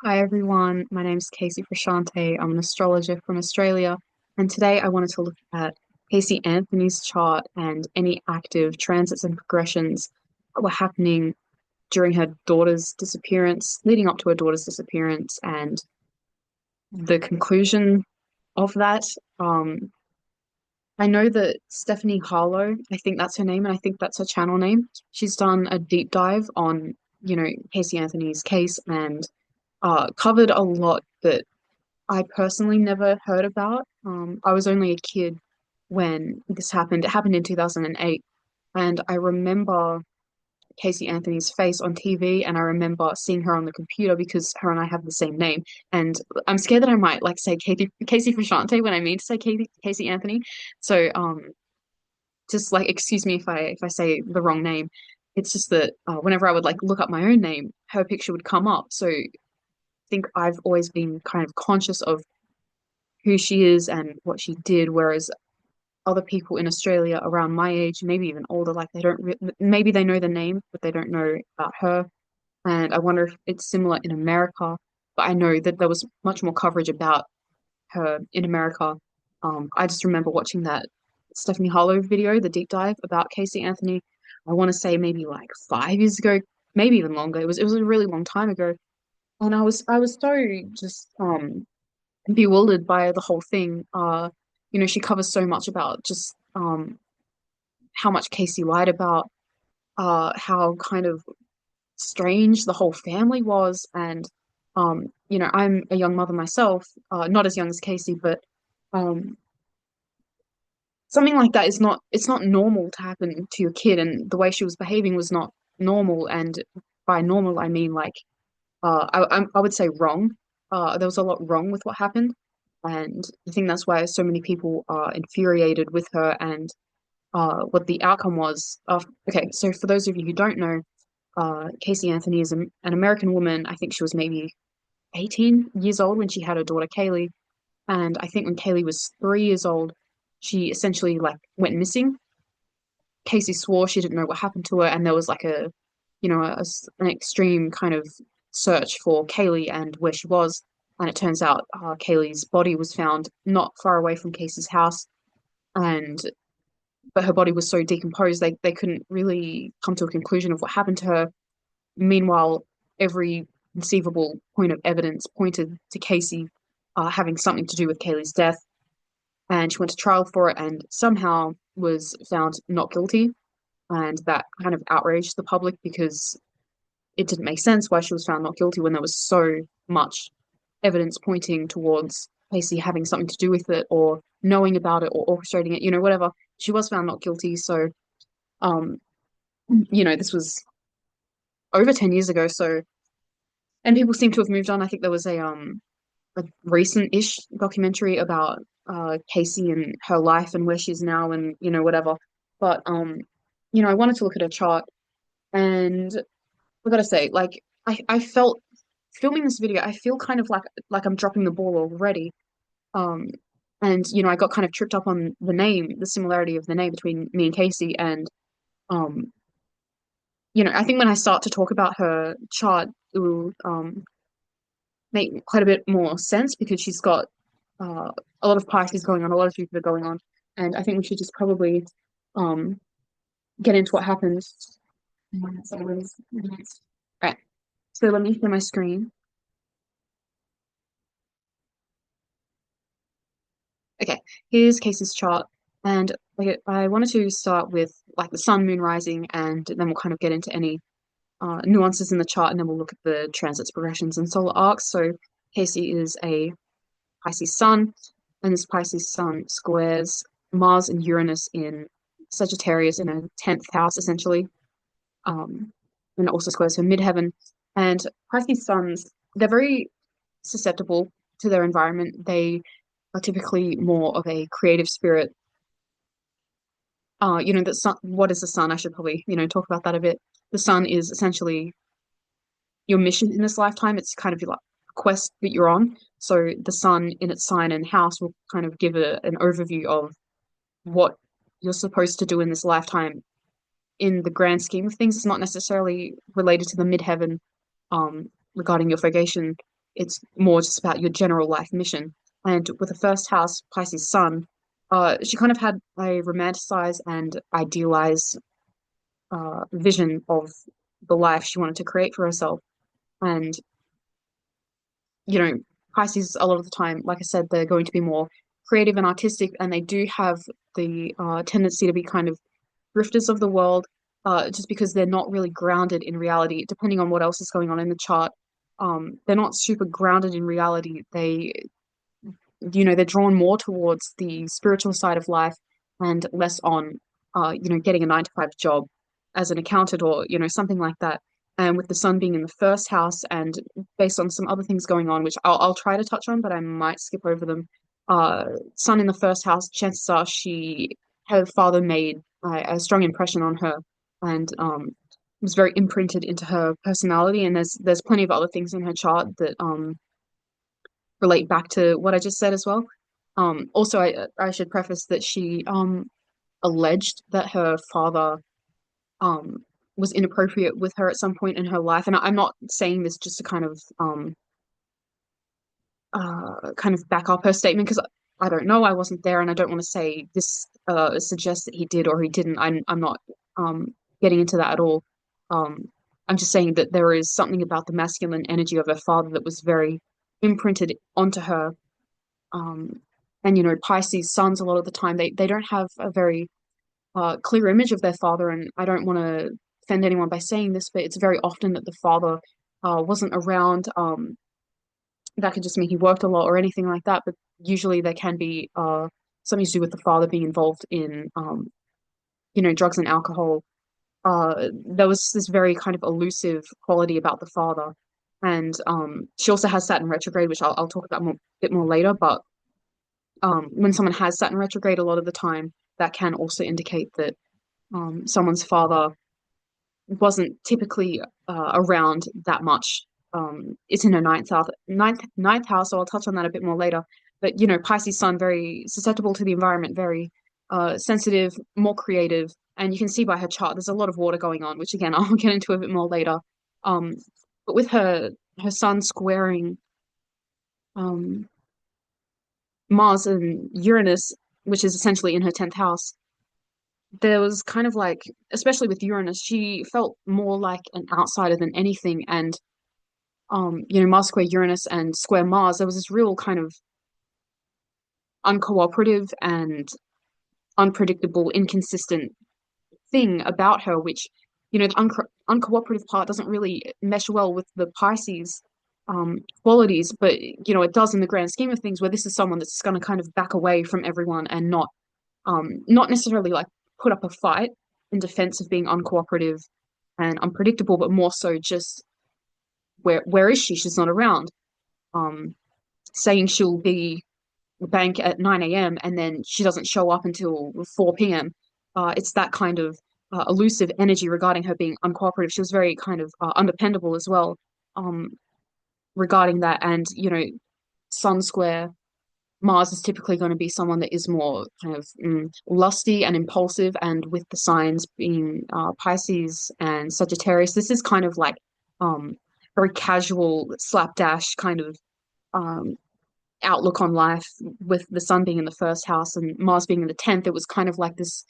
Hi everyone, my name is Casey Frashante. I'm an astrologer from Australia, and today I wanted to look at Casey Anthony's chart and any active transits and progressions that were happening during her daughter's disappearance, leading up to her daughter's disappearance, and the conclusion of that. Um, I know that Stephanie Harlowe, I think that's her name, and I think that's her channel name. She's done a deep dive on, Casey Anthony's case and covered a lot that I personally never heard about. I was only a kid when this happened. It happened in 2008, and I remember Casey Anthony's face on TV, and I remember seeing her on the computer because her and I have the same name. And I'm scared that I might like say Casey Frashante when I mean to say Casey Anthony. So just like excuse me if I say the wrong name. It's just that whenever I would like look up my own name, her picture would come up. So I think I've always been kind of conscious of who she is and what she did, whereas other people in Australia around my age, maybe even older, like they don't maybe they know the name, but they don't know about her. And I wonder if it's similar in America, but I know that there was much more coverage about her in America. I just remember watching that Stephanie Hollow video, the deep dive about Casey Anthony. I want to say maybe like 5 years ago, maybe even longer. It was a really long time ago, and I was so just bewildered by the whole thing. She covers so much about just how much Casey lied about, how kind of strange the whole family was, and I'm a young mother myself, not as young as Casey, but um, something like that is not it's not normal to happen to your kid, and the way she was behaving was not normal. And by normal, I mean like I would say wrong. There was a lot wrong with what happened, and I think that's why so many people are infuriated with her and what the outcome was. Okay, so for those of you who don't know, Casey Anthony is an American woman. I think she was maybe 18 years old when she had her daughter Kaylee, and I think when Kaylee was 3 years old, she essentially like went missing. Casey swore she didn't know what happened to her, and there was like an extreme kind of search for Kaylee and where she was. And it turns out Kaylee's body was found not far away from Casey's house, and but her body was so decomposed they couldn't really come to a conclusion of what happened to her. Meanwhile, every conceivable point of evidence pointed to Casey having something to do with Kaylee's death, and she went to trial for it and somehow was found not guilty. And that kind of outraged the public because it didn't make sense why she was found not guilty when there was so much evidence pointing towards Casey having something to do with it or knowing about it or orchestrating it, whatever. She was found not guilty. So, um, this was over 10 years ago. So, and people seem to have moved on. I think there was a recent-ish documentary about Casey and her life and where she's now and, whatever. But, I wanted to look at her chart, and I gotta say, like, I felt filming this video, I feel kind of like I'm dropping the ball already. Um, and I got kind of tripped up on the name, the similarity of the name between me and Casey, and um, I think when I start to talk about her chart, it will make quite a bit more sense because she's got a lot of Pisces going on, a lot of Jupiter going on, and I think we should just probably um get into what happens. Right. So let me share my screen. Okay, here's Casey's chart, and like I wanted to start with like the sun, moon, rising, and then we'll kind of get into any nuances in the chart, and then we'll look at the transits, progressions, and solar arcs. So Casey is a Pisces sun, and this Pisces sun squares Mars and Uranus in Sagittarius in a 10th house, essentially. Um, and it also squares her midheaven. And Pisces suns, they're very susceptible to their environment. They are typically more of a creative spirit. The sun, what is the sun? I should probably, talk about that a bit. The sun is essentially your mission in this lifetime. It's kind of like a quest that you're on. So the sun in its sign and house will kind of give an overview of what you're supposed to do in this lifetime in the grand scheme of things. It's not necessarily related to the midheaven regarding your vocation. it's more just about your general life mission. And with the first house, Pisces Sun, she kind of had a romanticized and idealized vision of the life she wanted to create for herself. And, you know, Pisces, a lot of the time, like I said, they're going to be more creative and artistic, and they do have the tendency to be kind of drifters of the world, just because they're not really grounded in reality, depending on what else is going on in the chart. They're not super grounded in reality. They're drawn more towards the spiritual side of life and less on, getting a 9 to 5 job as an accountant or, something like that. And with the sun being in the first house and based on some other things going on, which I'll try to touch on, but I might skip over them. Uh, Sun in the first house, chances are her father made a strong impression on her and was very imprinted into her personality. And there's plenty of other things in her chart that relate back to what I just said as well. Also, I should preface that she alleged that her father um, was inappropriate with her at some point in her life, and I'm not saying this just to kind of back up her statement because I don't know, I wasn't there, and I don't want to say this suggests that he did or he didn't. I'm not getting into that at all. Um, I'm just saying that there is something about the masculine energy of her father that was very imprinted onto her. Um, and Pisces sons a lot of the time they don't have a very clear image of their father, and I don't want to offend anyone by saying this, but it's very often that the father wasn't around. That could just mean he worked a lot or anything like that, but usually there can be something to do with the father being involved in, drugs and alcohol. There was this very kind of elusive quality about the father. And she also has Saturn retrograde, which I'll talk about a bit more later. But when someone has Saturn retrograde, a lot of the time, that can also indicate that someone's father wasn't typically around that much. It's in her ninth house, so I'll touch on that a bit more later. But Pisces Sun, very susceptible to the environment, very sensitive, more creative, and you can see by her chart there's a lot of water going on, which again I'll get into a bit more later. Um, but with her Sun squaring um, Mars and Uranus, which is essentially in her 10th house, there was kind of like, especially with Uranus, she felt more like an outsider than anything. And Mars square Uranus and square Mars, there was this real kind of uncooperative and unpredictable, inconsistent thing about her, which, the uncooperative part doesn't really mesh well with the Pisces qualities, but, it does in the grand scheme of things, where this is someone that's going to kind of back away from everyone and not necessarily like put up a fight in defense of being uncooperative and unpredictable, but more so just where is she? She's not around. Um, Saying she'll be at the bank at 9 a.m. and then she doesn't show up until 4 p.m. It's that kind of elusive energy regarding her being uncooperative. She was very kind of undependable as well um, regarding that. And, Sun Square Mars is typically going to be someone that is more kind of lusty and impulsive. And with the signs being Pisces and Sagittarius, this is kind of like um, very casual, slapdash kind of um, outlook on life. With the sun being in the first house and Mars being in the 10th, it was kind of like this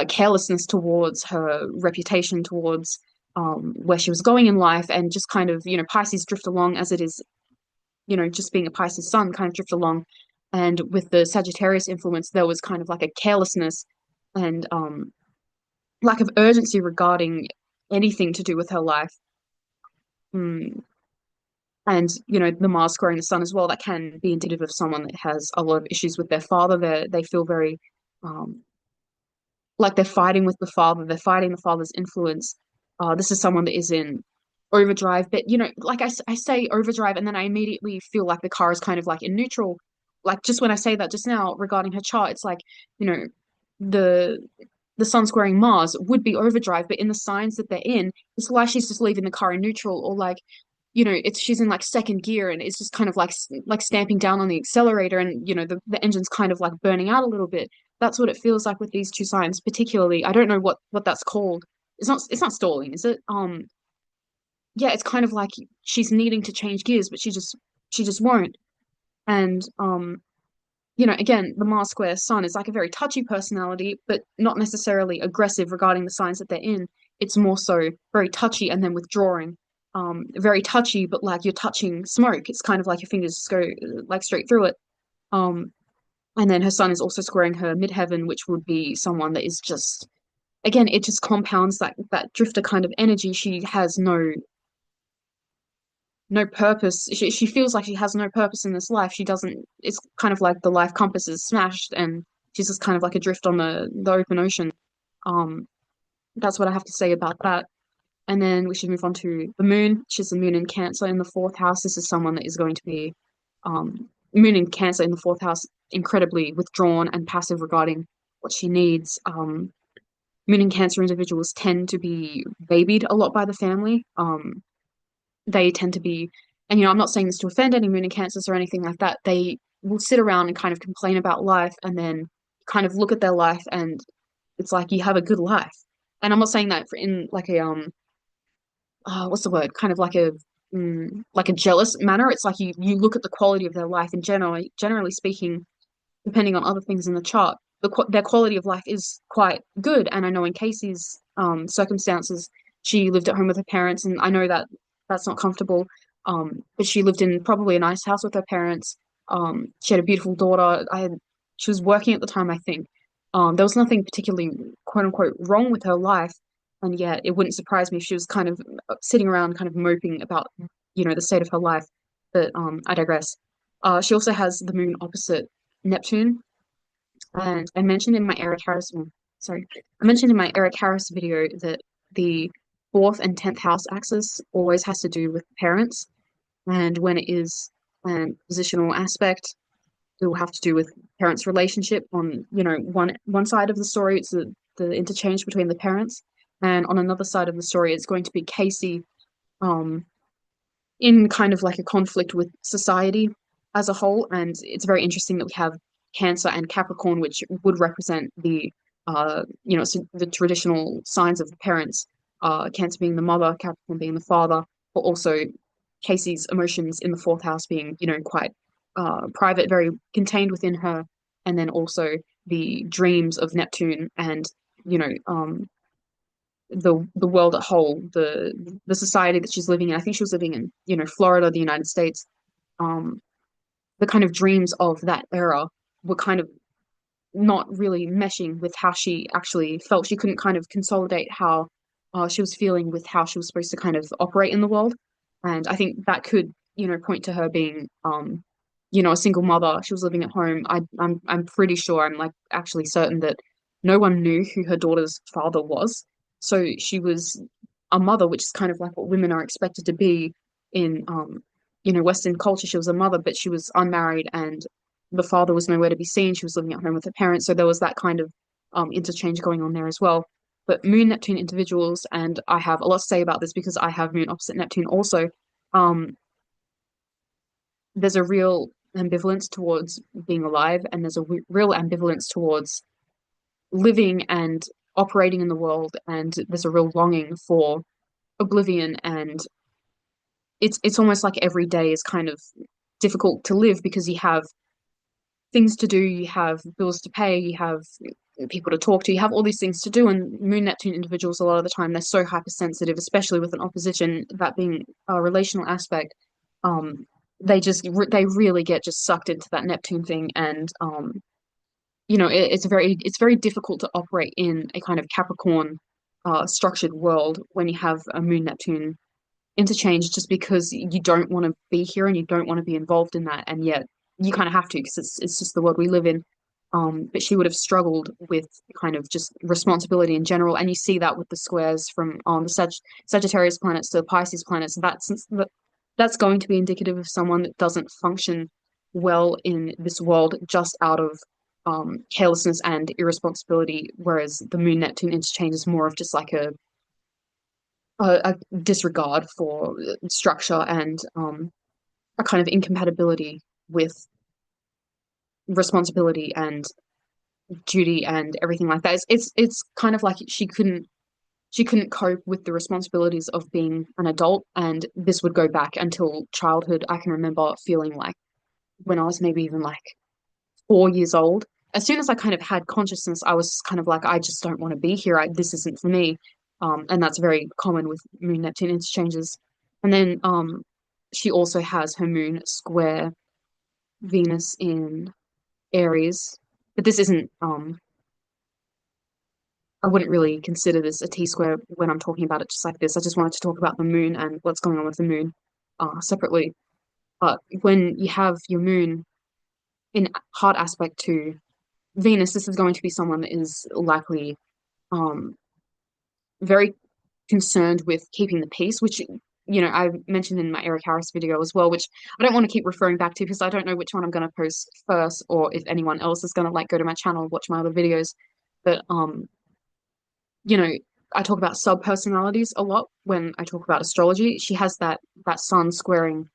carelessness towards her reputation, towards where she was going in life, and just kind of, Pisces drift along as it is, just being a Pisces sun, kind of drift along. And with the Sagittarius influence, there was kind of like a carelessness and lack of urgency regarding anything to do with her life. Mm. And, the Mars squaring the sun as well, that can be indicative of someone that has a lot of issues with their father. They feel very um, like they're fighting with the father, they're fighting the father's influence. This is someone that is in overdrive, but, like I say overdrive, and then I immediately feel like the car is kind of like in neutral. Like just when I say that just now regarding her chart, it's like, the the sun squaring Mars would be overdrive, but in the signs that they're in, it's like she's just leaving the car in neutral, or like, it's she's in like second gear and it's just kind of like stamping down on the accelerator, and the engine's kind of like burning out a little bit. That's what it feels like with these two signs, particularly. I don't know what that's called. It's not stalling, is it? Yeah, it's kind of like she's needing to change gears, but she just She just won't. And you know, again, the Mars square Sun is like a very touchy personality, but not necessarily aggressive regarding the signs that they're in. It's more so very touchy and then withdrawing. Very touchy, but like you're touching smoke. It's kind of like your fingers just go like straight through it. Um, and then her Sun is also squaring her midheaven, which would be someone that is just, again, it just compounds that drifter kind of energy. She has no purpose. She feels like she has no purpose in this life. She doesn't, it's kind of like the life compass is smashed and she's just kind of like adrift on the open ocean. Um, that's what I have to say about that. And then we should move on to the moon. She's the moon in Cancer in the fourth house. This is someone that is going to be moon in Cancer in the fourth house, incredibly withdrawn and passive regarding what she needs. Moon in Cancer individuals tend to be babied a lot by the family. They tend to be, and you know, I'm not saying this to offend any moon in cancers or anything like that. They will sit around and kind of complain about life and then kind of look at their life and it's like you have a good life. And I'm not saying that for in like a what's the word? Kind of like a jealous manner. It's like you look at the quality of their life and generally speaking, depending on other things in the chart, their quality of life is quite good. And I know in Casey's circumstances, she lived at home with her parents, and I know that that's not comfortable. But she lived in probably a nice house with her parents. She had a beautiful daughter. She was working at the time, I think. There was nothing particularly quote unquote wrong with her life, and yet it wouldn't surprise me if she was kind of sitting around, kind of moping about, you know, the state of her life. But I digress. She also has the moon opposite Neptune. And I mentioned in my Eric Harris, sorry, I mentioned in my Eric Harris video that the fourth and 10th house axis always has to do with parents. And when it is a positional aspect, it will have to do with parents' relationship on, you know, one side of the story, it's the interchange between the parents. And on another side of the story, it's going to be Casey um, in kind of like a conflict with society as a whole. And it's very interesting that we have Cancer and Capricorn, which would represent you know, so the traditional signs of the parents, Cancer being the mother, Capricorn being the father, but also Casey's emotions in the fourth house being, you know, quite private, very contained within her, and then also the dreams of Neptune and, you know, the world at whole, the society that she's living in. I think she was living in, you know, Florida, the United States. Um, the kind of dreams of that era were kind of not really meshing with how she actually felt. She couldn't kind of consolidate how she was feeling with how she was supposed to kind of operate in the world. And I think that could, you know, point to her being, you know, a single mother. She was living at home. I'm pretty sure, I'm like actually certain that no one knew who her daughter's father was. So she was a mother, which is kind of like what women are expected to be in, you know, Western culture. She was a mother, but she was unmarried and the father was nowhere to be seen. She was living at home with her parents. So there was that kind of interchange going on there as well. But Moon Neptune individuals, and I have a lot to say about this because I have Moon opposite Neptune also. Um, there's a real ambivalence towards being alive, and there's a real ambivalence towards living and operating in the world, and there's a real longing for oblivion. And it's almost like every day is kind of difficult to live because you have things to do, you have bills to pay, you have people to talk to, you have all these things to do. And Moon Neptune individuals, a lot of the time, they're so hypersensitive, especially with an opposition, that being a relational aspect. Um, they really get just sucked into that Neptune thing, and you know, it's very difficult to operate in a kind of Capricorn structured world when you have a Moon Neptune interchange, just because you don't want to be here and you don't want to be involved in that, and yet you kind of have to because it's just the world we live in. But she would have struggled with kind of just responsibility in general, and you see that with the squares from the Sagittarius planets to the Pisces planets. That's going to be indicative of someone that doesn't function well in this world just out of carelessness and irresponsibility, whereas the Moon Neptune interchange is more of just like a disregard for structure and a kind of incompatibility with responsibility and duty and everything like that. It's kind of like she couldn't. she couldn't cope with the responsibilities of being an adult, and this would go back until childhood. I can remember feeling like when I was maybe even like 4 years old. As soon as I kind of had consciousness, I was kind of like, I just don't want to be here. This isn't for me. And that's very common with Moon Neptune interchanges. And then she also has her moon square Venus in Aries. But this isn't, I wouldn't really consider this a T square when I'm talking about it just like this. I just wanted to talk about the moon and what's going on with the moon separately. But when you have your moon in hard aspect to Venus, this is going to be someone that is likely um, very concerned with keeping the peace, which I mentioned in my Eric Harris video as well, which I don't want to keep referring back to because I don't know which one I'm going to post first, or if anyone else is going to like go to my channel and watch my other videos. But you know, I talk about sub personalities a lot when I talk about astrology. She has that sun squaring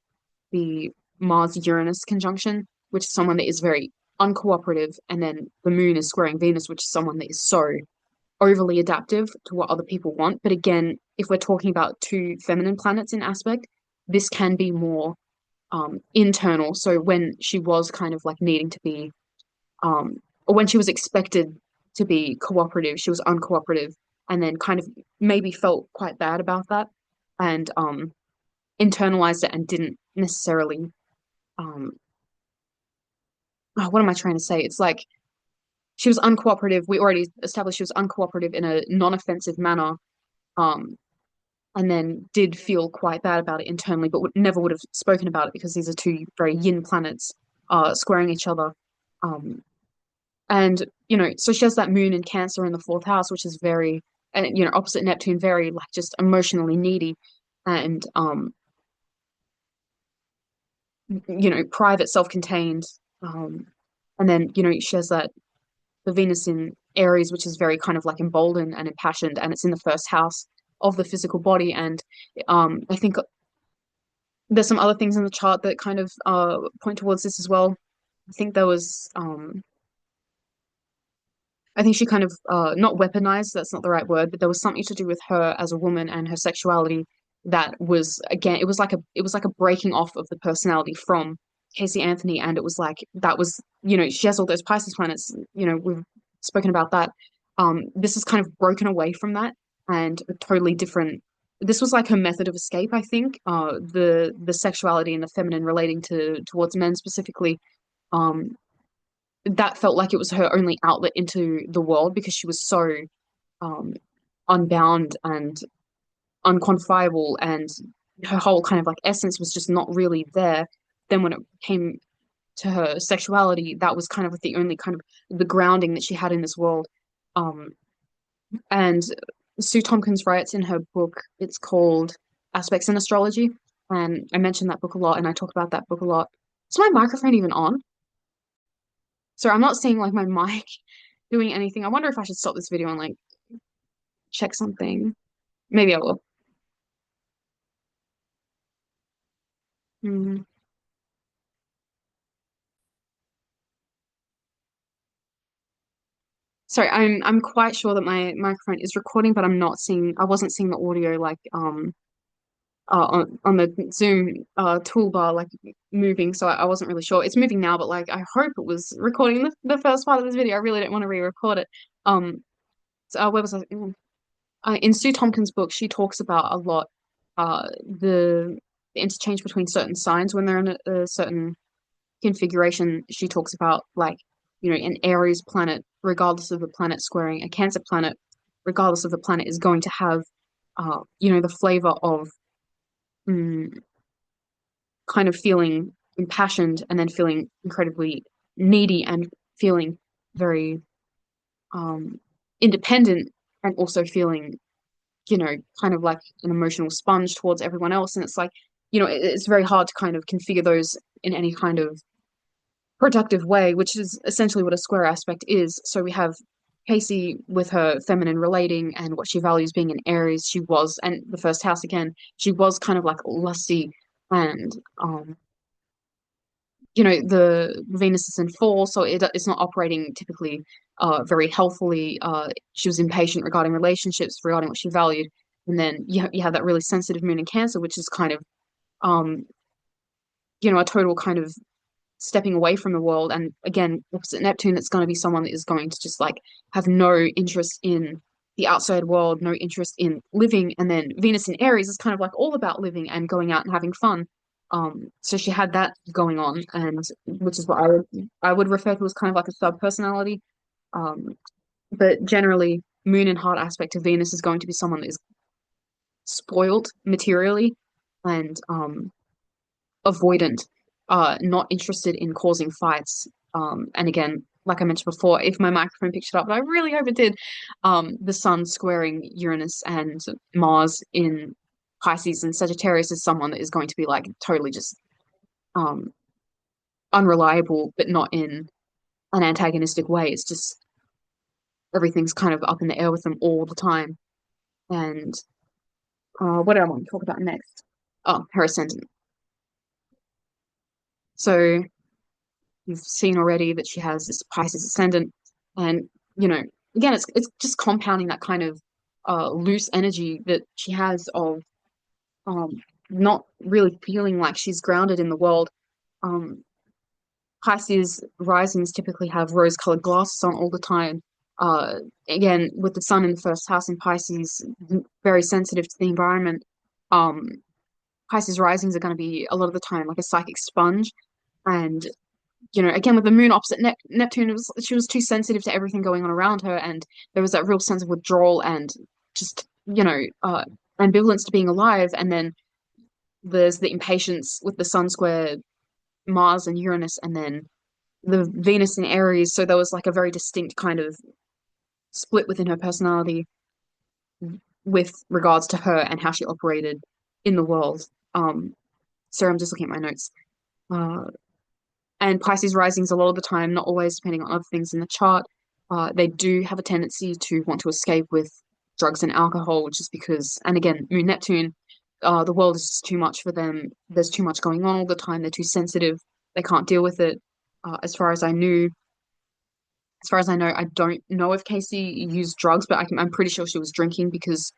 the Mars Uranus conjunction, which is someone that is very uncooperative, and then the moon is squaring Venus, which is someone that is so overly adaptive to what other people want. But again, if we're talking about two feminine planets in aspect, this can be more internal. So when she was kind of like needing to be, or when she was expected to be cooperative, she was uncooperative, and then kind of maybe felt quite bad about that, and internalized it and didn't necessarily. Um, oh, what am I trying to say? It's like she was uncooperative. We already established she was uncooperative in a non-offensive manner, um, and then did feel quite bad about it internally, but never would have spoken about it because these are two very yin planets squaring each other. Um, and so she has that moon in Cancer in the fourth house, which is very, and opposite Neptune, very like just emotionally needy, and private, self-contained. Um, and then she has that the Venus in Aries, which is very kind of like emboldened and impassioned, and it's in the first house of the physical body. And I think there's some other things in the chart that kind of point towards this as well. I think there was I think she kind of not weaponized, that's not the right word, but there was something to do with her as a woman and her sexuality that was, again, it was like a breaking off of the personality from Casey Anthony. And it was like that was, she has all those Pisces planets, we've spoken about that. This is kind of broken away from that, and a totally different, this was like her method of escape, I think. The sexuality and the feminine relating to towards men specifically. Um, that felt like it was her only outlet into the world because she was so um, unbound and unquantifiable, and her whole kind of like essence was just not really there. Then when it came to her sexuality, that was kind of the only kind of the grounding that she had in this world. Um, and Sue Tompkins writes in her book, it's called Aspects in Astrology. And I mention that book a lot, and I talk about that book a lot. Is my microphone even on? So I'm not seeing like my mic doing anything. I wonder if I should stop this video and like check something. Maybe I will. Mm. Sorry, I'm quite sure that my microphone is recording, but I wasn't seeing the audio like on the Zoom toolbar like moving, so I wasn't really sure. It's moving now, but like I hope it was recording the first part of this video. I really don't want to re-record it. So where was I? In Sue Tompkins' book, she talks about a lot the interchange between certain signs when they're in a certain configuration. She talks about like an Aries planet, regardless of the planet squaring a Cancer planet, regardless of the planet, is going to have the flavor of mm, kind of feeling impassioned, and then feeling incredibly needy, and feeling very um independent, and also feeling kind of like an emotional sponge towards everyone else. And it's like, it's very hard to kind of configure those in any kind of productive way, which is essentially what a square aspect is. So we have Casey with her feminine relating and what she values being in Aries. She was, and the first house again, she was kind of like lusty and the Venus is in fall, so it's not operating typically very healthily. She was impatient regarding relationships, regarding what she valued. And then you have that really sensitive moon in Cancer, which is kind of um, a total kind of stepping away from the world. And again, opposite Neptune, it's going to be someone that is going to just like have no interest in the outside world, no interest in living. And then Venus in Aries is kind of like all about living and going out and having fun. So she had that going on, and which is what I would refer to as kind of like a sub personality. Um, but generally, Moon and Heart aspect to Venus is going to be someone that is spoiled materially and avoidant, not interested in causing fights. And again, like I mentioned before, if my microphone picked it up, but I really hope it did, the Sun squaring Uranus and Mars in Pisces and Sagittarius is someone that is going to be like totally just um, unreliable, but not in an antagonistic way. It's just everything's kind of up in the air with them all the time. And what do I want to talk about next? Oh, her ascendant. So you've seen already that she has this Pisces ascendant, and you know, again, it's just compounding that kind of loose energy that she has of um not really feeling like she's grounded in the world. Um, Pisces risings typically have rose-colored glasses on all the time. Again, with the sun in the first house in Pisces, very sensitive to the environment. Um, Pisces risings are going to be a lot of the time like a psychic sponge, and again with the moon opposite Neptune, she was too sensitive to everything going on around her, and there was that real sense of withdrawal and just ambivalence to being alive. And then there's the impatience with the Sun square Mars and Uranus, and then the Venus in Aries. So there was like a very distinct kind of split within her personality with regards to her and how she operated in the world. So I'm just looking at my notes. Uh, And Pisces risings, a lot of the time, not always, depending on other things in the chart, they do have a tendency to want to escape with drugs and alcohol, just because, and again, Moon Neptune, the world is just too much for them. There's too much going on all the time. They're too sensitive. They can't deal with it. As far as I knew, as far as I know, I don't know if Casey used drugs, but I'm pretty sure she was drinking because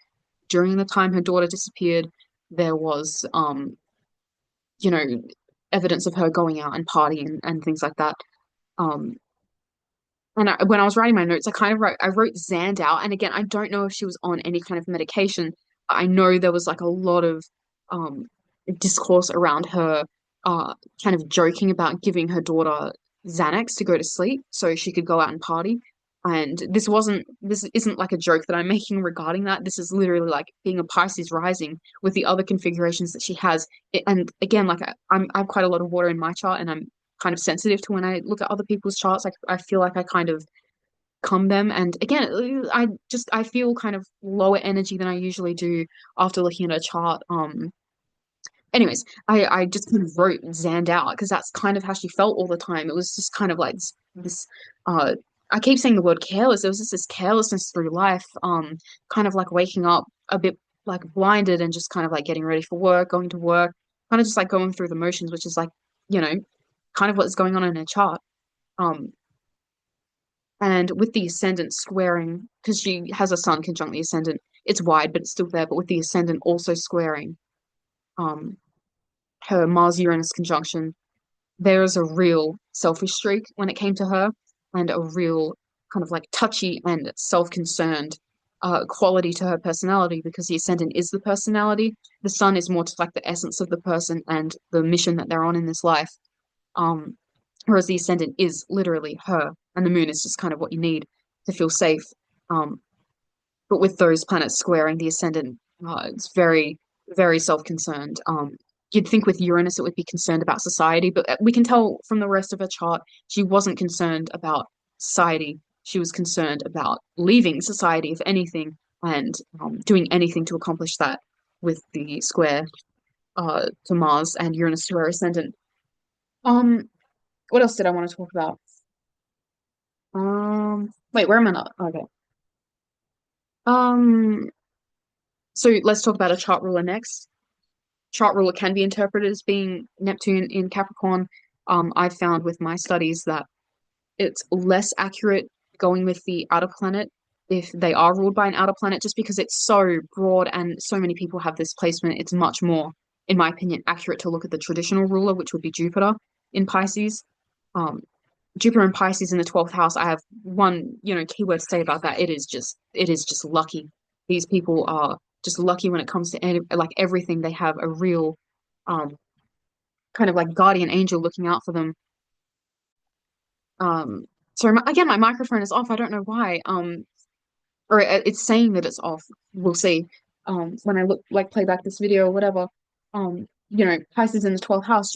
during the time her daughter disappeared, there was, you know, evidence of her going out and partying and things like that. Um, And when I was writing my notes, I wrote Zandow, and again, I don't know if she was on any kind of medication. I know there was like a lot of um, discourse around her, uh, kind of joking about giving her daughter Xanax to go to sleep so she could go out and party. And this isn't like a joke that I'm making regarding that. This is literally like being a Pisces rising with the other configurations that she has. And again, like I have quite a lot of water in my chart, and I'm kind of sensitive to when I look at other people's charts. Like I feel like I kind of calm them. And again, I feel kind of lower energy than I usually do after looking at a chart. Anyways, I just kind of wrote Zand out because that's kind of how she felt all the time. It was just kind of like this uh I keep saying the word careless. There was just this carelessness through life, kind of like waking up a bit like blinded and just kind of like getting ready for work, going to work, kind of just like going through the motions, which is like, you know, kind of what's going on in her chart. Um, and with the ascendant squaring, because she has a sun conjunct the ascendant, it's wide, but it's still there. But with the ascendant also squaring um, her Mars Uranus conjunction, there is a real selfish streak when it came to her, and a real kind of like touchy and self-concerned quality to her personality, because the ascendant is the personality. The sun is more to like the essence of the person and the mission that they're on in this life. Um, Whereas the ascendant is literally her, and the moon is just kind of what you need to feel safe. Um, but with those planets squaring the ascendant, it's very, very self-concerned. You'd think with Uranus it would be concerned about society, but we can tell from the rest of her chart she wasn't concerned about society. She was concerned about leaving society, if anything, and doing anything to accomplish that with the square to Mars and Uranus to her ascendant. Um, what else did I want to talk about? Wait, where am I not? Okay. Um, so let's talk about a chart ruler next. Chart ruler can be interpreted as being Neptune in Capricorn. I've found with my studies that it's less accurate going with the outer planet if they are ruled by an outer planet, just because it's so broad and so many people have this placement. It's much more, in my opinion, accurate to look at the traditional ruler, which would be Jupiter in Pisces. Um, Jupiter in Pisces in the 12th house, I have one, keyword to say about that. It is just lucky. These people are just lucky when it comes to like everything. They have a real um kind of like guardian angel looking out for them. Um, again, my microphone is off. I don't know why. Or it's saying that it's off. We'll see. When I look like play back this video or whatever. Pisces in the 12th house,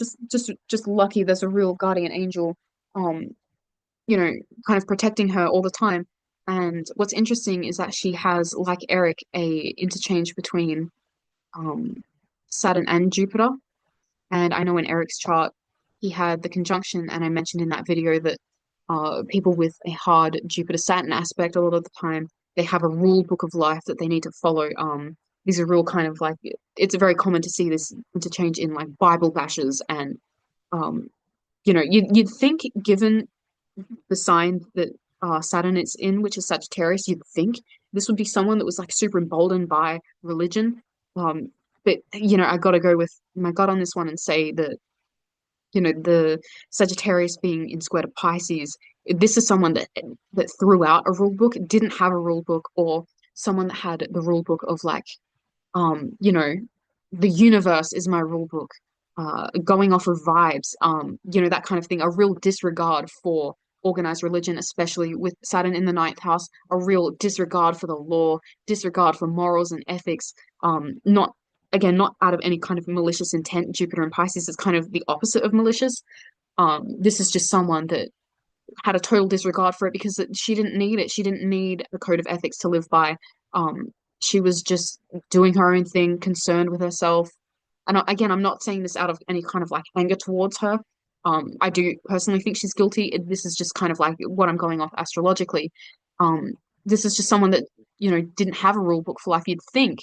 just lucky. There's a real guardian angel. Um, you know, kind of protecting her all the time. And what's interesting is that she has, like Eric, a interchange between um Saturn and Jupiter. And I know in Eric's chart, he had the conjunction, and I mentioned in that video that people with a hard Jupiter-Saturn aspect, a lot of the time, they have a rule book of life that they need to follow. These are real kind of like, it's very common to see this interchange in like Bible bashes, and um, you'd think, given the sign that Saturn is in, which is Sagittarius, you'd think this would be someone that was like super emboldened by religion. Um, but I got to go with my gut on this one and say that the Sagittarius being in square to Pisces, this is someone that threw out a rule book, didn't have a rule book, or someone that had the rule book of like, um, you know, the universe is my rule book, going off of vibes, that kind of thing, a real disregard for organized religion, especially with Saturn in the ninth house, a real disregard for the law, disregard for morals and ethics, not again, not out of any kind of malicious intent. Jupiter and Pisces is kind of the opposite of malicious. This is just someone that had a total disregard for it because she didn't need it. She didn't need a code of ethics to live by. Um, she was just doing her own thing, concerned with herself. And again, I'm not saying this out of any kind of like anger towards her. I do personally think she's guilty. This is just kind of like what I'm going off astrologically. Um, this is just someone that, didn't have a rule book for life. You'd think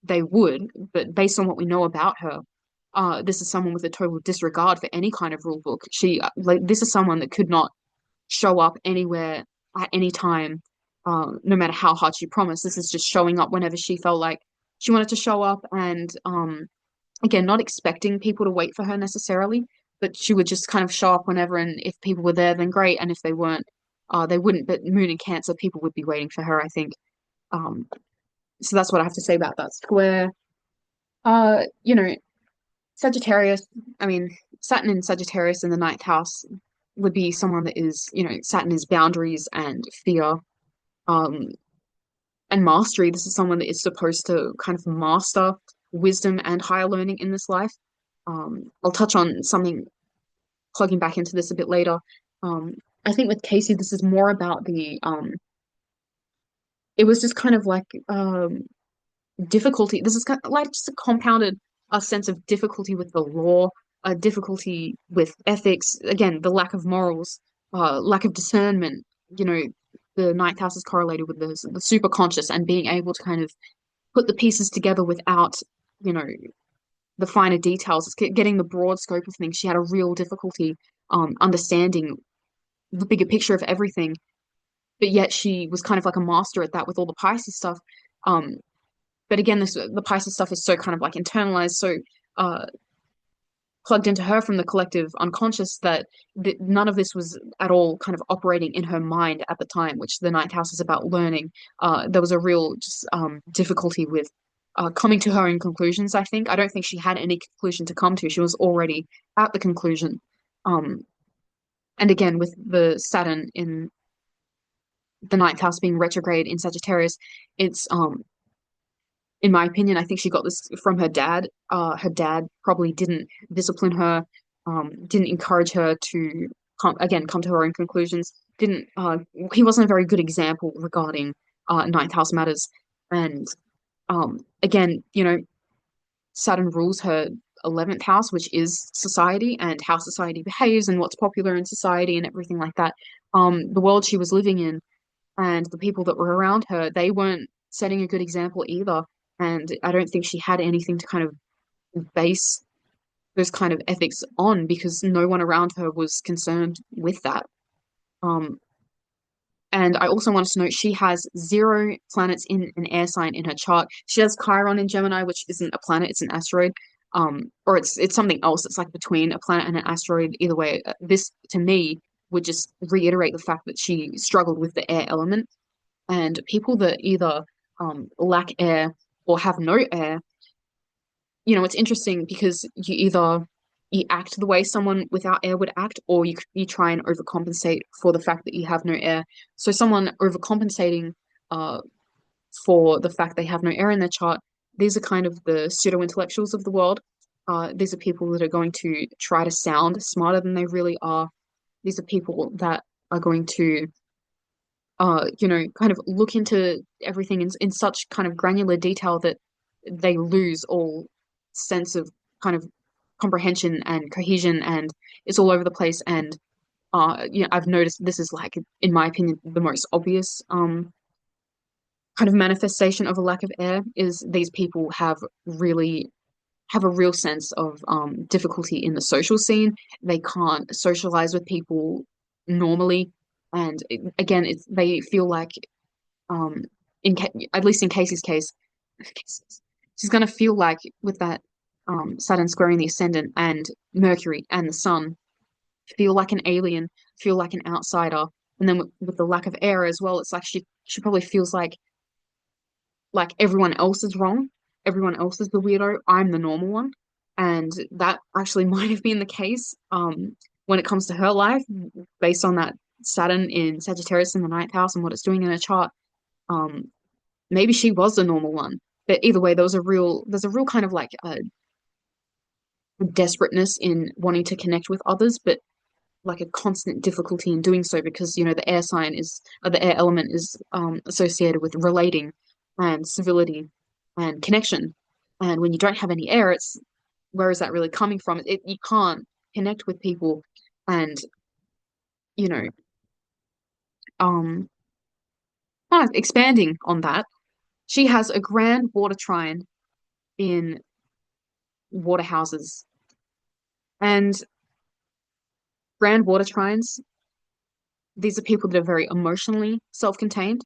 they would, but based on what we know about her, this is someone with a total disregard for any kind of rule book. This is someone that could not show up anywhere at any time, no matter how hard she promised. This is just showing up whenever she felt like she wanted to show up, and again, not expecting people to wait for her necessarily, but she would just kind of show up whenever, and if people were there, then great, and if they weren't, they wouldn't. But Moon in Cancer, people would be waiting for her, I think. Um, so that's what I have to say about that square. Uh, you know, Sagittarius, I mean, Saturn in Sagittarius in the ninth house would be someone that is, Saturn is boundaries and fear, um, and mastery. This is someone that is supposed to kind of master wisdom and higher learning in this life. I'll touch on something plugging back into this a bit later. I think with Casey, this is more about it was just kind of like difficulty. This is kind of like just a compounded sense of difficulty with the law, a difficulty with ethics. Again, the lack of morals, lack of discernment. You know, the ninth house is correlated with the super conscious and being able to kind of put the pieces together without, you know, the finer details. It's getting the broad scope of things. She had a real difficulty understanding the bigger picture of everything, but yet she was kind of like a master at that with all the Pisces stuff. Um, but again, the Pisces stuff is so kind of like internalized, so uh, plugged into her from the collective unconscious that none of this was at all kind of operating in her mind at the time, which the ninth house is about learning. There was a real just difficulty with coming to her own conclusions, I think. I don't think she had any conclusion to come to. She was already at the conclusion. Um, and again, with the Saturn in the ninth house being retrograde in Sagittarius, it's in my opinion, I think she got this from her dad. Her dad probably didn't discipline her, didn't encourage her to come to her own conclusions. Didn't He wasn't a very good example regarding ninth house matters. And again, Saturn rules her 11th house, which is society and how society behaves and what's popular in society and everything like that. The world she was living in and the people that were around her, they weren't setting a good example either. And I don't think she had anything to kind of base those kind of ethics on because no one around her was concerned with that. Um, and I also wanted to note she has zero planets in an air sign in her chart. She has Chiron in Gemini, which isn't a planet, it's an asteroid. Or it's something else. It's like between a planet and an asteroid. Either way, this to me would just reiterate the fact that she struggled with the air element. And people that either lack air or have no air, it's interesting because you act the way someone without air would act, or you try and overcompensate for the fact that you have no air. So someone overcompensating uh for the fact they have no air in their chart, these are kind of the pseudo-intellectuals of the world. These are people that are going to try to sound smarter than they really are. These are people that are going to kind of look into everything in such kind of granular detail that they lose all sense of kind of comprehension and cohesion, and it's all over the place. And I've noticed this is like, in my opinion, the most obvious kind of manifestation of a lack of air is these people have a real sense of difficulty in the social scene. They can't socialize with people normally, and again, they feel like um, at least in Casey's case, she's gonna feel like with that Saturn squaring the ascendant and Mercury and the Sun, feel like an alien, feel like an outsider, and then with the lack of air as well, it's like she probably feels like everyone else is wrong. Everyone else is the weirdo. I'm the normal one. And that actually might have been the case when it comes to her life, based on that Saturn in Sagittarius in the ninth house and what it's doing in her chart. Um, Maybe she was the normal one. But either way, there's a real kind of like a desperateness in wanting to connect with others, but like a constant difficulty in doing so because the air sign is the air element is associated with relating and civility and connection. And when you don't have any air, it's where is that really coming from? You can't connect with people, and you know, um, kind of expanding on that, she has a grand water trine in water houses, and grand water trines. These are people that are very emotionally self-contained.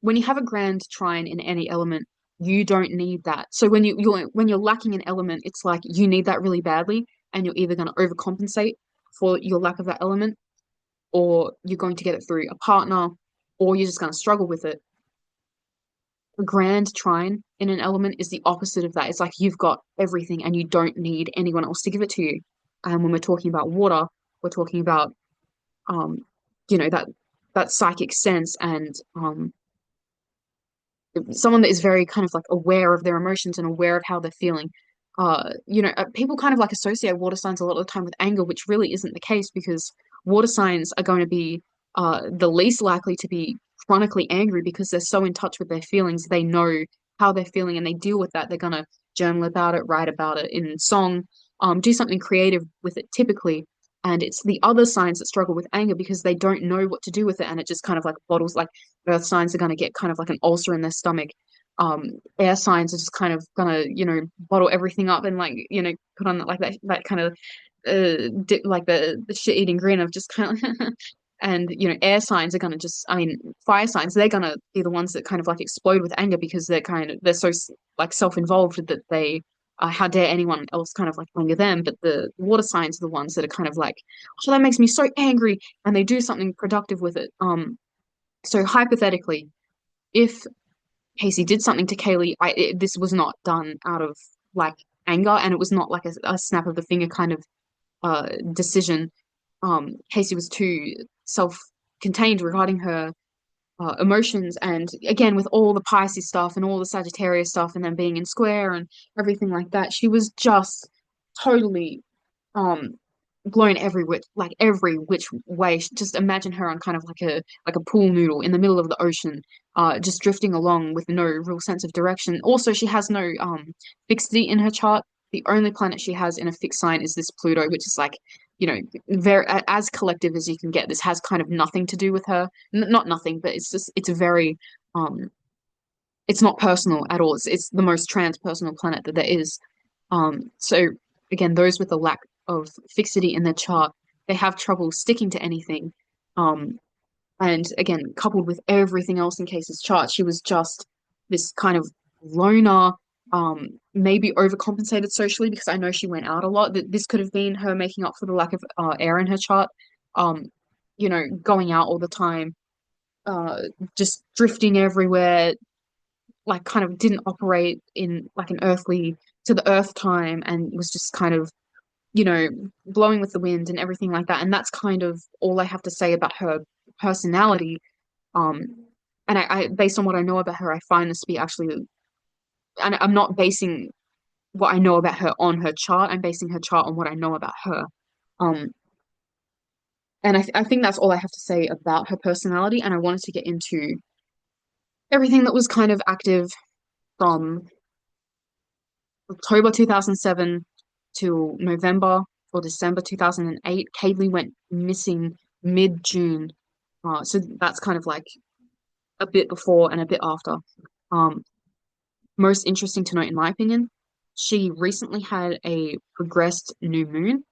When you have a grand trine in any element, you don't need that. So when you're lacking an element, it's like you need that really badly, and you're either going to overcompensate for your lack of that element, or you're going to get it through a partner, or you're just going to struggle with it. A grand trine in an element is the opposite of that. It's like you've got everything and you don't need anyone else to give it to you. And when we're talking about water, we're talking about um, that psychic sense and someone that is very kind of like aware of their emotions and aware of how they're feeling. People kind of like associate water signs a lot of the time with anger, which really isn't the case because water signs are going to be the least likely to be chronically angry because they're so in touch with their feelings. They know how they're feeling and they deal with that. They're going to journal about it, write about it in song, do something creative with it typically. And it's the other signs that struggle with anger because they don't know what to do with it. And it just kind of like bottles, like earth signs are going to get kind of like an ulcer in their stomach. Air signs are just kind of gonna, bottle everything up and like, put on like that kind of like the shit eating grin of just kind of and air signs are gonna just, I mean, fire signs, they're gonna be the ones that kind of like explode with anger because they're so like self-involved that they how dare anyone else kind of like anger them. But the water signs are the ones that are kind of like, oh, that makes me so angry, and they do something productive with it. So hypothetically, if Casey did something to Kaylee, this was not done out of like anger, and it was not like a snap of the finger kind of decision. Casey was too self-contained regarding her emotions, and again with all the Pisces stuff and all the Sagittarius stuff, and then being in square and everything like that, she was just totally um blown every which way. Just imagine her on kind of like a pool noodle in the middle of the ocean, just drifting along with no real sense of direction. Also, she has no fixity in her chart. The only planet she has in a fixed sign is this Pluto, which is like, very as collective as you can get. This has kind of nothing to do with her. Not nothing, but it's a very it's not personal at all. It's the most transpersonal planet that there is. So again, those with a lack of fixity in their chart, they have trouble sticking to anything. Um, and again, coupled with everything else in Casey's chart, she was just this kind of loner, maybe overcompensated socially because I know she went out a lot. That this could have been her making up for the lack of air in her chart. Um, going out all the time, uh, just drifting everywhere, like kind of didn't operate in like an earthly to the earth time and was just kind of, you know, blowing with the wind and everything like that. And that's kind of all I have to say about her personality. Um, and based on what I know about her, I find this to be actually, and I'm not basing what I know about her on her chart. I'm basing her chart on what I know about her. Um, and I think that's all I have to say about her personality. And I wanted to get into everything that was kind of active from October 2007 to November or December 2008. Kaylee went missing mid-June. So that's kind of like a bit before and a bit after. Um, Most interesting to note, in my opinion, she recently had a progressed new moon.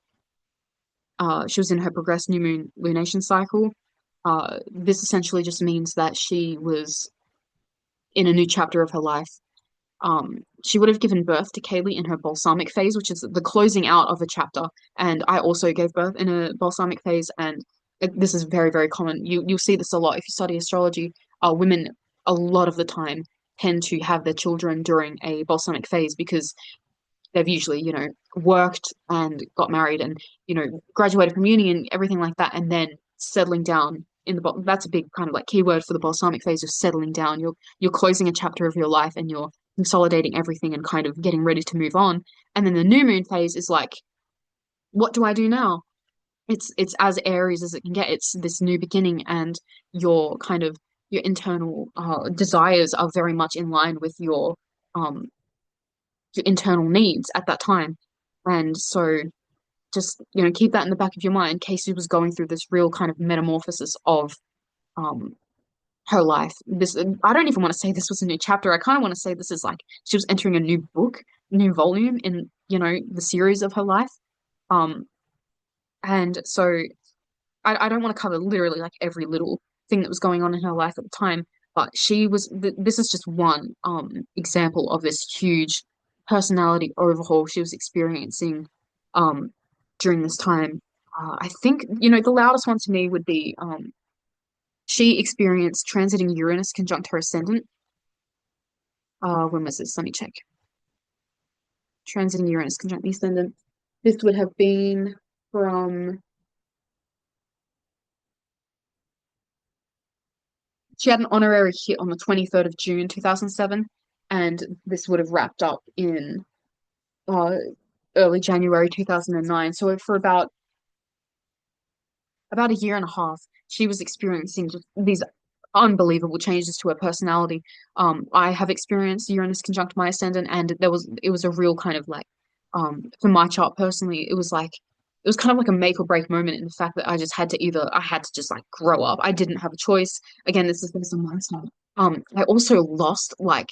She was in her progressed new moon lunation cycle. This essentially just means that she was in a new chapter of her life. She would have given birth to Kaylee in her balsamic phase, which is the closing out of a chapter. And I also gave birth in a balsamic phase, and this is very, very common. You'll see this a lot if you study astrology. Women a lot of the time tend to have their children during a balsamic phase because they've usually, worked and got married and, graduated from uni and everything like that, and then settling down in the that's a big kind of like keyword for the balsamic phase of settling down. You're closing a chapter of your life and you're consolidating everything and kind of getting ready to move on. And then the new moon phase is like, what do I do now? It's as Aries as it can get. It's this new beginning, and your kind of your internal desires are very much in line with um your internal needs at that time. And so just, keep that in the back of your mind. Casey was going through this real kind of metamorphosis of um her life. This I don't even want to say this was a new chapter. I kind of want to say this is like she was entering a new book, new volume in, the series of her life. Um, and so I don't want to cover literally like every little thing that was going on in her life at the time, but she was this is just one example of this huge personality overhaul she was experiencing um during this time. I think, the loudest one to me would be she experienced transiting Uranus conjunct her ascendant. When was this? Let me check. Transiting Uranus conjunct the ascendant. This would have been from she had an honorary hit on the 23rd of June 2007, and this would have wrapped up in uh, early January 2009. So for about a year and a half, she was experiencing just these unbelievable changes to her personality. I have experienced Uranus conjunct my ascendant, and it was a real kind of like, for my chart personally, it was kind of like a make or break moment in the fact that I had to just like grow up. I didn't have a choice. Again, this is based on my chart. I also lost like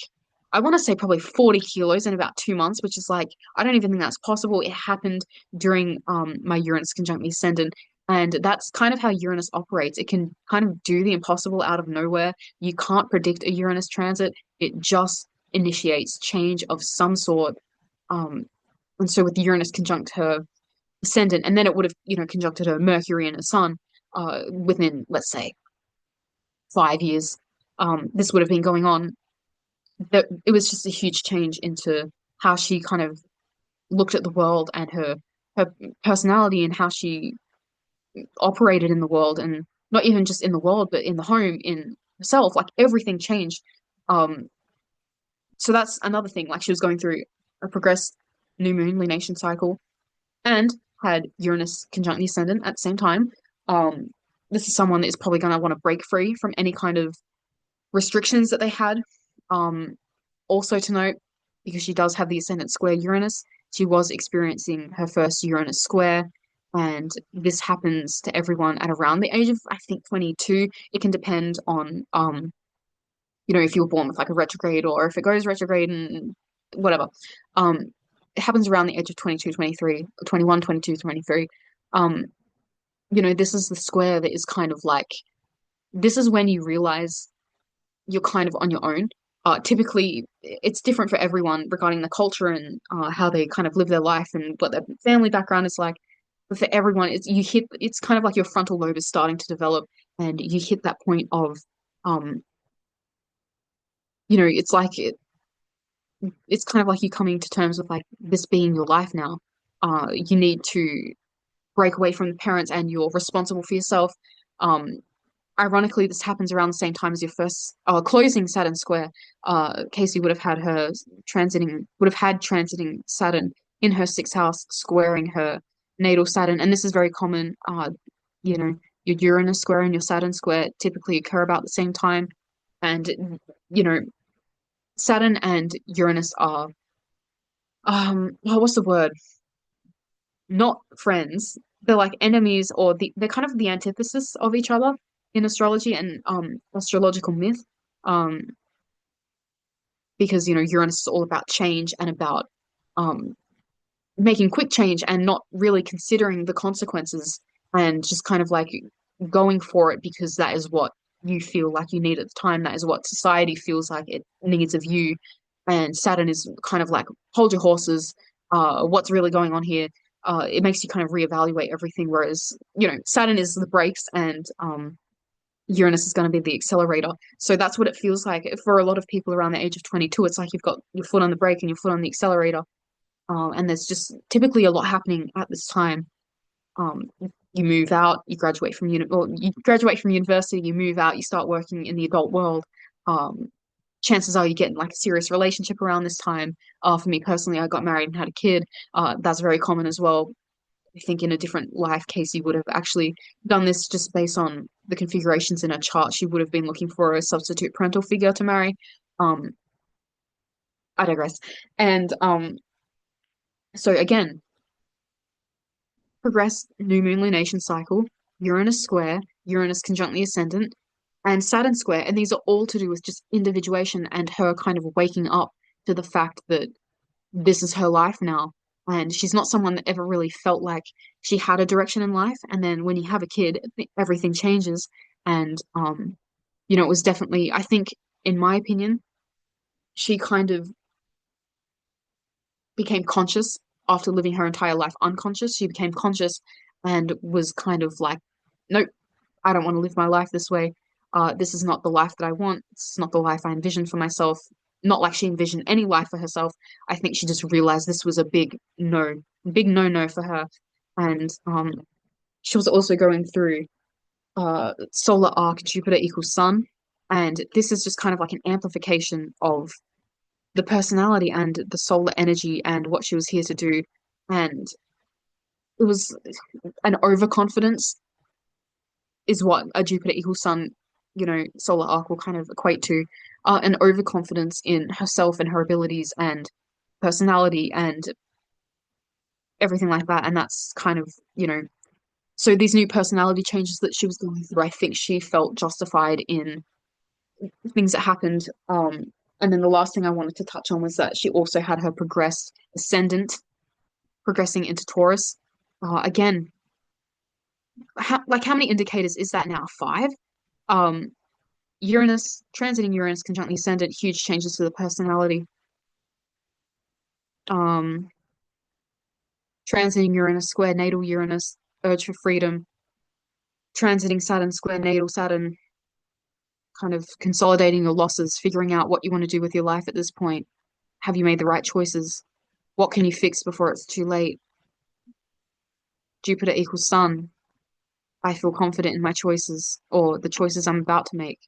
I want to say probably 40 kilos in about 2 months, which is like I don't even think that's possible. It happened during my Uranus conjunct the ascendant. And that's kind of how Uranus operates. It can kind of do the impossible out of nowhere. You can't predict a Uranus transit. It just initiates change of some sort. Um, and so with Uranus conjunct her ascendant, and then it would have, conjuncted her Mercury and her Sun within, let's say, 5 years. This would have been going on. That it was just a huge change into how she kind of looked at the world and her personality and how she operated in the world, and not even just in the world but in the home, in herself. Like everything changed. um so that's another thing. Like she was going through a progressed new moon lunation cycle and had Uranus conjunct the ascendant at the same time. This is someone that is probably going to want to break free from any kind of restrictions that they had. um Also to note, because she does have the ascendant square Uranus, she was experiencing her first Uranus square, and this happens to everyone at around the age of, I think, 22. It can depend on, if you were born with like a retrograde or if it goes retrograde and whatever. Um, it happens around the age of 22, 23, 21, 22, 23. Um, this is the square that is kind of like, this is when you realize you're kind of on your own. Typically, it's different for everyone regarding the culture and how they kind of live their life and what their family background is like. But for everyone, it's kind of like your frontal lobe is starting to develop, and you hit that point of, um, it's like it's kind of like you coming to terms with like this being your life now. You need to break away from the parents, and you're responsible for yourself. Um, Ironically, this happens around the same time as your first closing Saturn square. Casey would have had transiting Saturn in her sixth house, squaring her natal Saturn, and this is very common. You know, your Uranus square and your Saturn square typically occur about the same time, and you know, Saturn and Uranus are what's the word? Not friends. They're like enemies, or they're kind of the antithesis of each other in astrology and astrological myth. Um, because Uranus is all about change and about um making quick change and not really considering the consequences and just kind of like going for it because that is what you feel like you need at the time. That is what society feels like it needs of you. And Saturn is kind of like, hold your horses. What's really going on here? It makes you kind of reevaluate everything. Whereas, Saturn is the brakes and Uranus is going to be the accelerator. So that's what it feels like for a lot of people around the age of 22. It's like you've got your foot on the brake and your foot on the accelerator. And there's just typically a lot happening at this time. Um, you move out, you graduate from university, you move out, you start working in the adult world. Um, Chances are you get in like a serious relationship around this time. For me personally, I got married and had a kid. That's very common as well. I think in a different life, Casey would have actually done this just based on the configurations in her chart. She would have been looking for a substitute parental figure to marry. Um, I digress. And so again, progressed new moon lunation cycle, Uranus square, Uranus conjunct the ascendant, and Saturn square. And these are all to do with just individuation and her kind of waking up to the fact that this is her life now. And she's not someone that ever really felt like she had a direction in life. And then when you have a kid, everything changes. And, it was definitely, I think, in my opinion, she kind of became conscious after living her entire life unconscious. She became conscious and was kind of like, nope, I don't want to live my life this way. This is not the life that I want. It's not the life I envisioned for myself. Not like she envisioned any life for herself. I think she just realized this was a big no no for her. And she was also going through solar arc Jupiter equals Sun. And this is just kind of like an amplification of the personality and the solar energy and what she was here to do. And it was an overconfidence is what a Jupiter equals Sun, solar arc will kind of equate to, an overconfidence in herself and her abilities and personality and everything like that. And that's kind of, so these new personality changes that she was going through, I think she felt justified in things that happened. And then the last thing I wanted to touch on was that she also had her progressed ascendant progressing into Taurus. Again, how many indicators is that now? Five? Um, Uranus, transiting Uranus conjunct the ascendant, huge changes to the personality. Um, Transiting Uranus square natal Uranus, urge for freedom. Transiting Saturn square natal Saturn, kind of consolidating your losses, figuring out what you want to do with your life at this point. Have you made the right choices? What can you fix before it's too late? Jupiter equals Sun. I feel confident in my choices or the choices I'm about to make.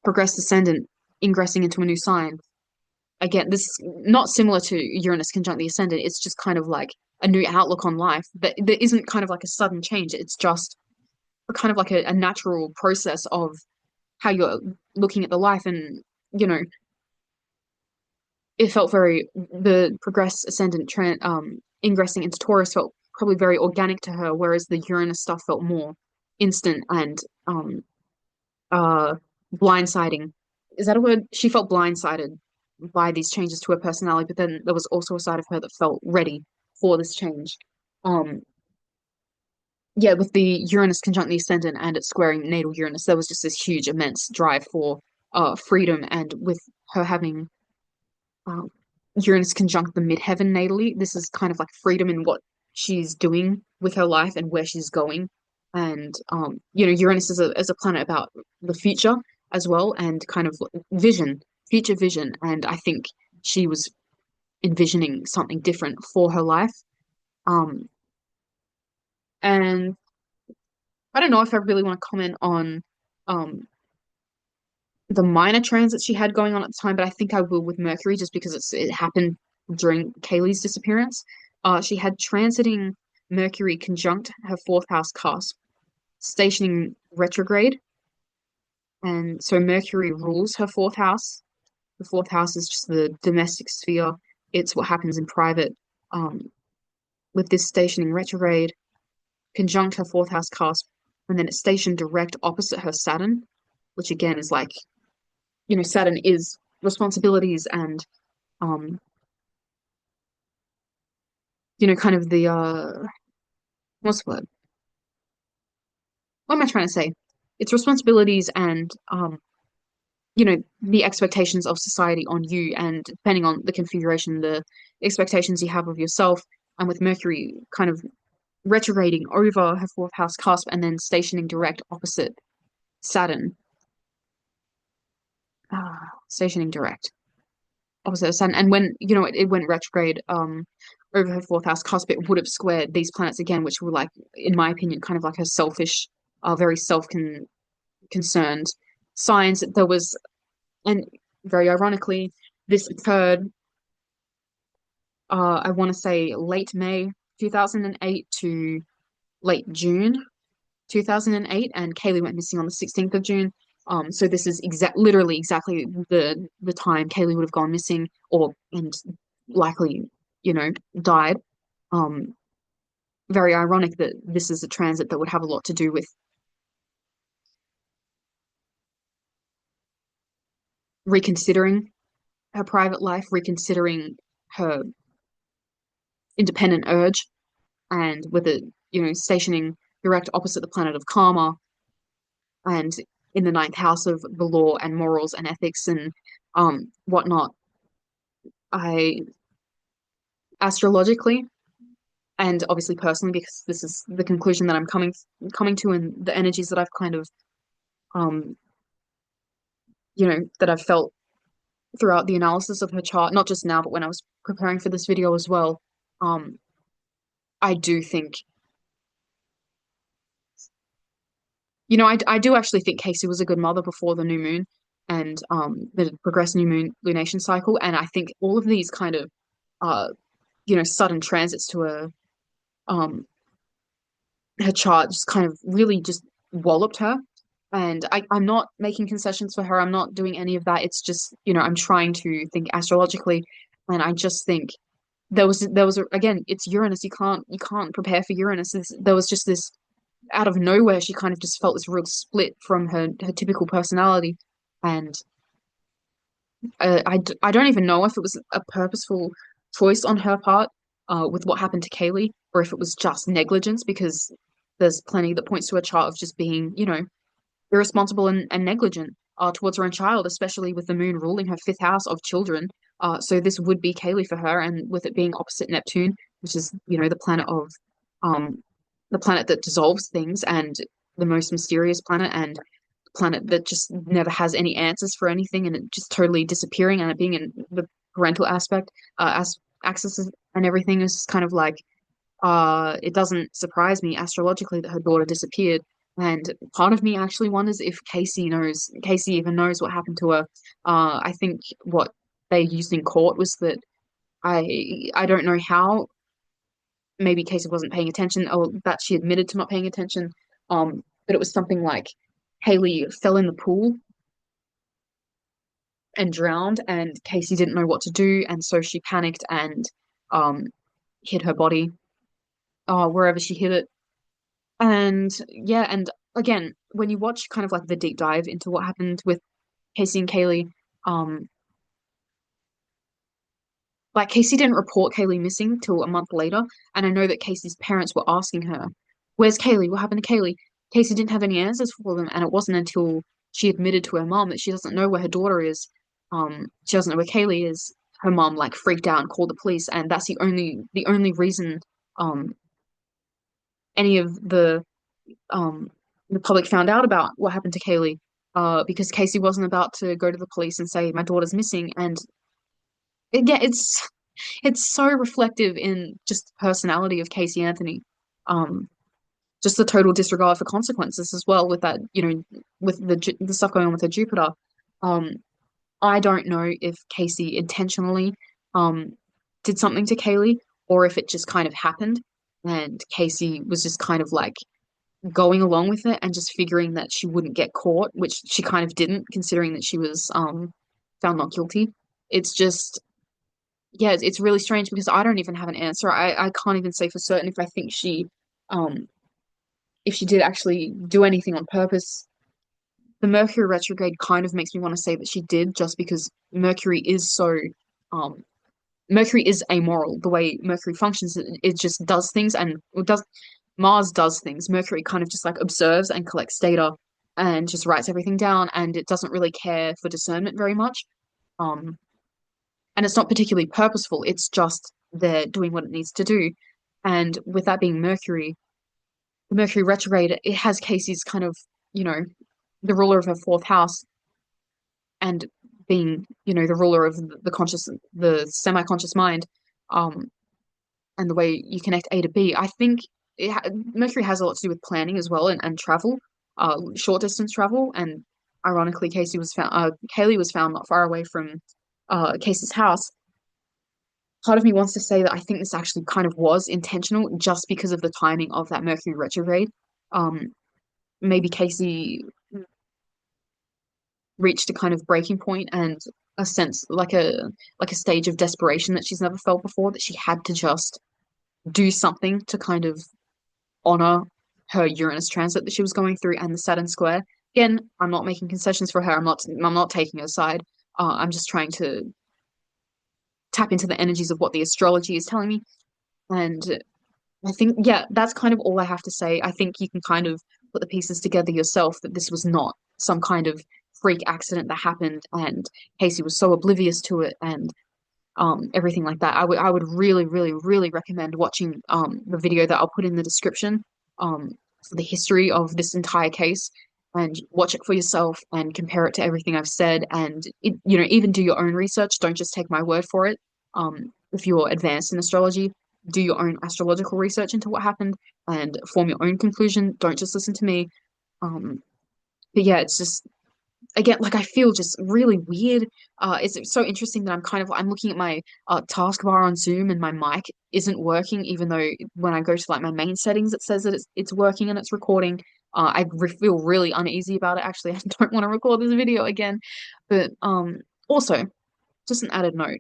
Progressed ascendant, ingressing into a new sign. Again, this is not similar to Uranus conjunct the ascendant. It's just kind of like a new outlook on life. That isn't kind of like a sudden change. It's just kind of like a natural process of how you're looking at the life. And, you know, it felt the progressed ascendant ingressing into Taurus felt probably very organic to her, whereas the Uranus stuff felt more instant and uh blindsiding. Is that a word? She felt blindsided. by these changes to her personality, but then there was also a side of her that felt ready for this change. Um, yeah, with the Uranus conjunct the ascendant and it squaring natal Uranus, there was just this huge, immense drive for freedom, and with her having um, Uranus conjunct the midheaven natally. This is kind of like freedom in what she's doing with her life and where she's going. And Uranus is a planet about the future as well, and kind of vision, future vision. And I think she was envisioning something different for her life. Um, and I don't know if I really want to comment on um the minor transits she had going on at the time, but I think I will with Mercury just because it happened during Kaylee's disappearance. She had transiting Mercury conjunct her fourth house cusp, stationing retrograde, and so Mercury rules her fourth house. The fourth house is just the domestic sphere. It's what happens in private. Um, with this stationing retrograde, conjunct her fourth house cusp, and then it's stationed direct opposite her Saturn, which again is like, Saturn is responsibilities and um, kind of the what's the word? What am I trying to say? It's responsibilities and the expectations of society on you, and depending on the configuration, the expectations you have of yourself, and with Mercury kind of retrograding over her fourth house cusp and then stationing direct opposite Saturn, stationing direct opposite of Saturn, and when it went retrograde over her fourth house cusp, it would have squared these planets again, which were like, in my opinion, kind of like her selfish, very concerned signs. There was, and very ironically, this occurred, I want to say late May 2008 to late June 2008, and Kaylee went missing on the 16th of June. So this is literally exactly the time Kaylee would have gone missing, or and likely, died. Um, Very ironic that this is a transit that would have a lot to do with reconsidering her private life, reconsidering her independent urge, and with it, stationing direct opposite the planet of karma and in the ninth house of the law and morals and ethics and whatnot. I astrologically and obviously personally, because this is the conclusion that I'm coming to, and the energies that I've kind of um that I've felt throughout the analysis of her chart, not just now, but when I was preparing for this video as well. Um, I do think, I do actually think Casey was a good mother before the new moon and the progressed new moon lunation cycle. And I think all of these kind of uh, sudden transits to um her chart just kind of really just walloped her. And I'm not making concessions for her. I'm not doing any of that. It's just, I'm trying to think astrologically. And I just think again, it's Uranus. You can't prepare for Uranus. There was just this out of nowhere, she kind of just felt this real split from her typical personality. And I don't even know if it was a purposeful choice on her part with what happened to Kaylee, or if it was just negligence, because there's plenty that points to a chart of just being, irresponsible and negligent towards her own child, especially with the moon ruling her fifth house of children. So this would be Kaylee for her, and with it being opposite Neptune, which is, um, the planet that dissolves things and the most mysterious planet, and planet that just never has any answers for anything, and it just totally disappearing, and it being in the parental aspect, as axis and everything is just kind of like, it doesn't surprise me astrologically that her daughter disappeared. And part of me actually wonders if Casey even knows what happened to her. I think what they used in court was that I don't know how, maybe Casey wasn't paying attention, or that she admitted to not paying attention. But it was something like Haley fell in the pool and drowned, and Casey didn't know what to do, and so she panicked and um hid her body wherever she hid it. And yeah, and again, when you watch kind of like the deep dive into what happened with Casey and Kaylee, um, like Casey didn't report Kaylee missing till a month later, and I know that Casey's parents were asking her, "Where's Kaylee? What happened to Kaylee?" Casey didn't have any answers for them, and it wasn't until she admitted to her mom that she doesn't know where her daughter is, she doesn't know where Kaylee is. Her mom like freaked out and called the police, and that's the only reason um any of the public found out about what happened to Kaylee, because Casey wasn't about to go to the police and say my daughter's missing, and yeah, it's so reflective in just the personality of Casey Anthony. Um, just the total disregard for consequences as well with that, with the stuff going on with her Jupiter. Um, I don't know if Casey intentionally um did something to Kaylee or if it just kind of happened and Casey was just kind of like going along with it and just figuring that she wouldn't get caught, which she kind of didn't, considering that she was found not guilty. It's just yeah, it's really strange because I don't even have an answer. I can't even say for certain if I think um if she did actually do anything on purpose. The Mercury retrograde kind of makes me want to say that she did, just because um Mercury is amoral. The way Mercury functions, it just does things, and it does Mars does things. Mercury kind of just like observes and collects data and just writes everything down, and it doesn't really care for discernment very much. Um, and it's not particularly purposeful. It's just they're doing what it needs to do. And with that being Mercury, the Mercury retrograde, it has Casey's kind of, you know, the ruler of her fourth house and being, the ruler of the conscious, the semi-conscious mind, um, and the way you connect A to B. I think Mercury has a lot to do with planning as well and travel, short distance travel. And ironically, Kaylee was found not far away from Casey's house. Part of me wants to say that I think this actually kind of was intentional just because of the timing of that Mercury retrograde. Um, Maybe Casey reached a kind of breaking point and a sense like a stage of desperation that she's never felt before, that she had to just do something to kind of honor her Uranus transit that she was going through and the Saturn square. Again, I'm not making concessions for her. I'm not taking her side. I'm just trying to tap into the energies of what the astrology is telling me. And I think, yeah, that's kind of all I have to say. I think you can kind of put the pieces together yourself that this was not some kind of freak accident that happened and Casey was so oblivious to it and everything like that. I would really, really, really recommend watching the video that I'll put in the description um for the history of this entire case, and watch it for yourself and compare it to everything I've said, and even do your own research. Don't just take my word for it. If you're advanced in astrology, do your own astrological research into what happened and form your own conclusion. Don't just listen to me. But yeah, it's just again, like I feel just really weird. It's so interesting that I'm looking at my taskbar on Zoom and my mic isn't working, even though when I go to like my main settings, it says that it's working and it's recording. Feel really uneasy about it. Actually, I don't want to record this video again. But also, just an added note,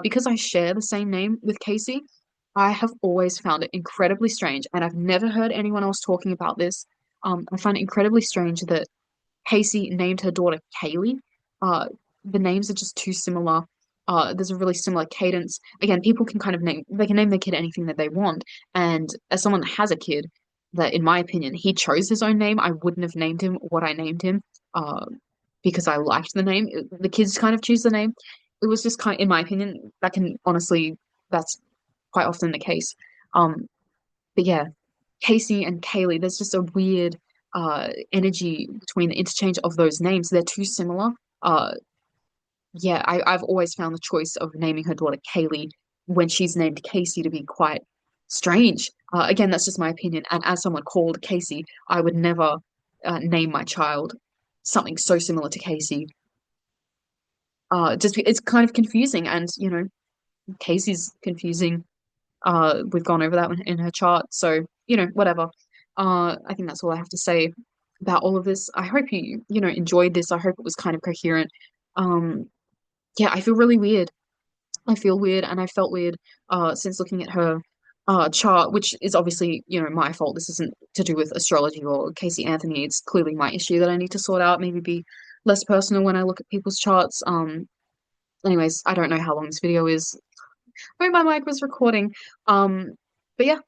because I share the same name with Casey, I have always found it incredibly strange, and I've never heard anyone else talking about this. I find it incredibly strange that Casey named her daughter Kaylee. Uh, the names are just too similar. There's a really similar cadence. Again, people can kind of they can name their kid anything that they want. And as someone that has a kid, that in my opinion, he chose his own name. I wouldn't have named him what I named him, because I liked the name. The kids kind of choose the name. It was just kind, in my opinion, that's quite often the case. Um, but yeah, Casey and Kaylee, there's just a weird energy between the interchange of those names. They're too similar. Uh yeah, I've always found the choice of naming her daughter Kaylee when she's named Casey to be quite strange. Again, that's just my opinion. And as someone called Casey, I would never name my child something so similar to Casey. It's kind of confusing, and Casey's confusing. We've gone over that one in her chart, so whatever. I think that's all I have to say about all of this. I hope you enjoyed this. I hope it was kind of coherent. Um, yeah, I feel really weird. I feel weird, and I felt weird since looking at her chart, which is obviously my fault. This isn't to do with astrology or Casey Anthony. It's clearly my issue that I need to sort out. Maybe be less personal when I look at people's charts. Anyways, I don't know how long this video is. Wait, my mic was recording. Um, but yeah,